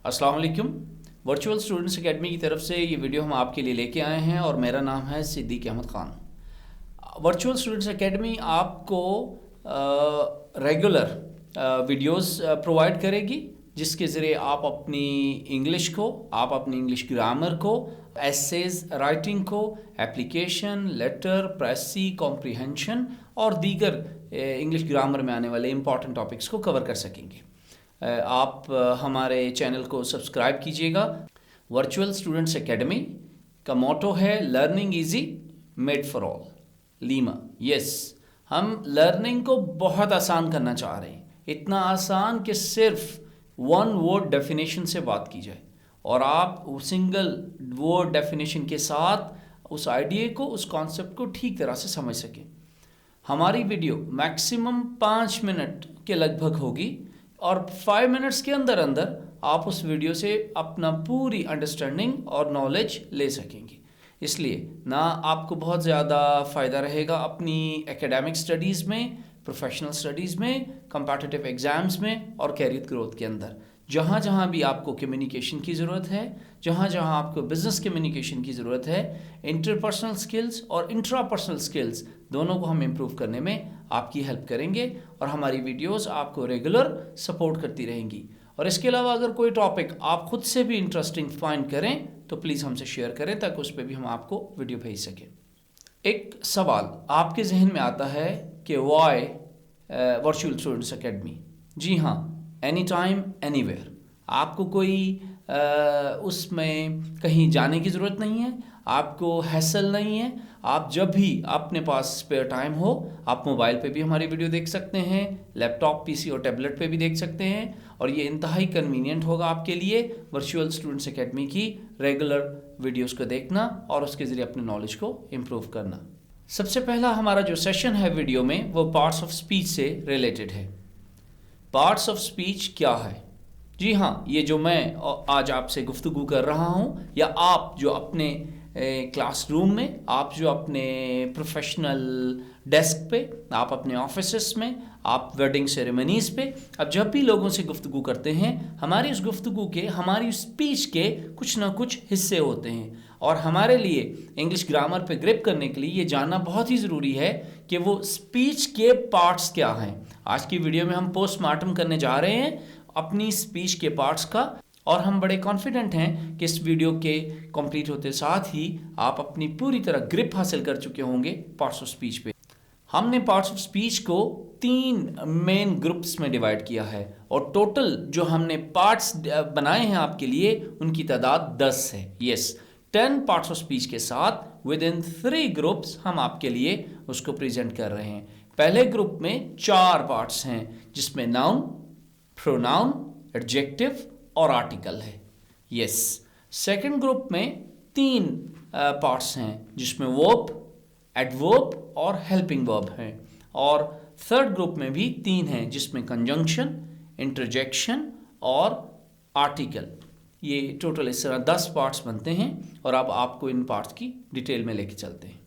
अस्सलाम वालेकुम। Virtual students academy की तरफ से ये वीडियो हम आपके लिए लेके आए हैं और मेरा नाम है Siddique Ahmed Khan. Virtual students academy आपको रेगुलर वीडियोस प्रोवाइड करेगी जिसके ज़रिए आप अपनी इंग्लिश को, आप अपनी इंग्लिश ग्रामर को, एसेज राइटिंग को, एप्लीकेशन, लेटर, प्रेसी, कॉम्प्रिहेंशन और दीगर इंग्लिश ग्रामर में आने वाले इंपॉर्टेंट टॉपिक्स को कवर कर सकेंगे। आप हमारे चैनल को सब्सक्राइब कीजिएगा। वर्चुअल स्टूडेंट्स एकेडमी का मोटो है learning easy made for all, Lima. Yes, हम लर्निंग को बहुत आसान करना चाह रहे हैं, इतना आसान कि सिर्फ वन वर्ड डेफिनेशन से बात की जाए और आप सिंगल वर्ड डेफिनेशन के साथ उस आइडिया को, उस कॉन्सेप्ट को ठीक तरह से समझ सकें। हमारी वीडियो मैक्सिमम 5 मिनट के लगभग होगी और 5 मिनट्स के अंदर अंदर आप उस वीडियो से अपना पूरी अंडरस्टैंडिंग और नॉलेज ले सकेंगे। इसलिए ना आपको बहुत ज़्यादा फ़ायदा रहेगा अपनी एकेडमिक स्टडीज़ में, प्रोफेशनल स्टडीज़ में, कम्पिटिटिव एग्ज़ाम्स में और कैरियर ग्रोथ के अंदर। जहाँ जहाँ भी आपको कम्युनिकेशन की ज़रूरत है, जहाँ जहाँ आपको बिज़नेस कम्युनिकेशन की ज़रूरत है, इंटरपर्सनल स्किल्स और इंट्रापर्सनल स्किल्स दोनों को हम इम्प्रूव करने में आपकी हेल्प करेंगे और हमारी वीडियोस आपको रेगुलर सपोर्ट करती रहेंगी। और इसके अलावा अगर कोई टॉपिक आप खुद से भी इंटरेस्टिंग फाइंड करें तो प्लीज़ हमसे शेयर करें ताकि उस पर भी हम आपको वीडियो भेज सकें। एक सवाल आपके जहन में आता है कि वाई वर्चुअल स्टूडेंट्स एकेडमी? जी हाँ, एनी टाइम एनीवेयर। आपको कोई उसमें कहीं जाने की ज़रूरत नहीं है, आपको हैसल नहीं है। आप जब भी अपने पास स्पेयर टाइम हो आप मोबाइल पे भी हमारी वीडियो देख सकते हैं, लैपटॉप, पीसी और टैबलेट पे भी देख सकते हैं और ये इंतहाई कन्वीनियंट होगा आपके लिए वर्चुअल स्टूडेंट्स एकेडमी की रेगुलर वीडियोस को देखना और उसके ज़रिए अपने नॉलेज को इम्प्रूव करना। सबसे पहला हमारा जो सेशन है वीडियो में वो पार्ट्स ऑफ स्पीच से रिलेटेड है। पार्ट्स ऑफ स्पीच क्या है? जी हाँ, ये जो मैं आज आपसे गुफ्तगू कर रहा हूँ या आप जो अपने क्लासरूम में, आप जो अपने प्रोफेशनल डेस्क पे, आप अपने ऑफिसेस में, आप वेडिंग सेरेमनीज़ पे, अब जब भी लोगों से गुफ्तगू करते हैं, हमारी उस गुफ्तगू के, हमारी स्पीच के कुछ ना कुछ हिस्से होते हैं और हमारे लिए इंग्लिश ग्रामर पे ग्रिप करने के लिए ये जानना बहुत ही ज़रूरी है कि वो स्पीच के पार्ट्स क्या हैं। आज की वीडियो में हम पोस्टमार्टम करने जा रहे हैं अपनी स्पीच के पार्ट्स का और हम बड़े कॉन्फिडेंट हैं कि इस वीडियो के कंप्लीट होते साथ ही आप अपनी पूरी तरह ग्रिप हासिल कर चुके होंगे पार्ट्स ऑफ स्पीच पे। हमने पार्ट्स ऑफ स्पीच को 3 मेन ग्रुप्स में डिवाइड किया है और टोटल जो हमने पार्ट्स बनाए हैं आपके लिए उनकी तादाद 10 है। यस, 10 पार्ट्स ऑफ स्पीच के साथ विद इन 3 ग्रुप्स हम आपके लिए उसको प्रेजेंट कर रहे हैं। पहले ग्रुप में 4 पार्ट्स हैं जिसमें नाउन, प्रोनाउन, एडजेक्टिव और आर्टिकल है। यस, सेकंड ग्रुप में 3 पार्ट्स हैं जिसमें वर्ब, एडवर्ब और हेल्पिंग वर्ब हैं और थर्ड ग्रुप में भी 3 हैं जिसमें कंजंक्शन, इंटरजेक्शन और आर्टिकल। ये टोटल इस तरह 10 पार्ट्स बनते हैं और अब आपको इन पार्ट्स की डिटेल में लेके चलते हैं।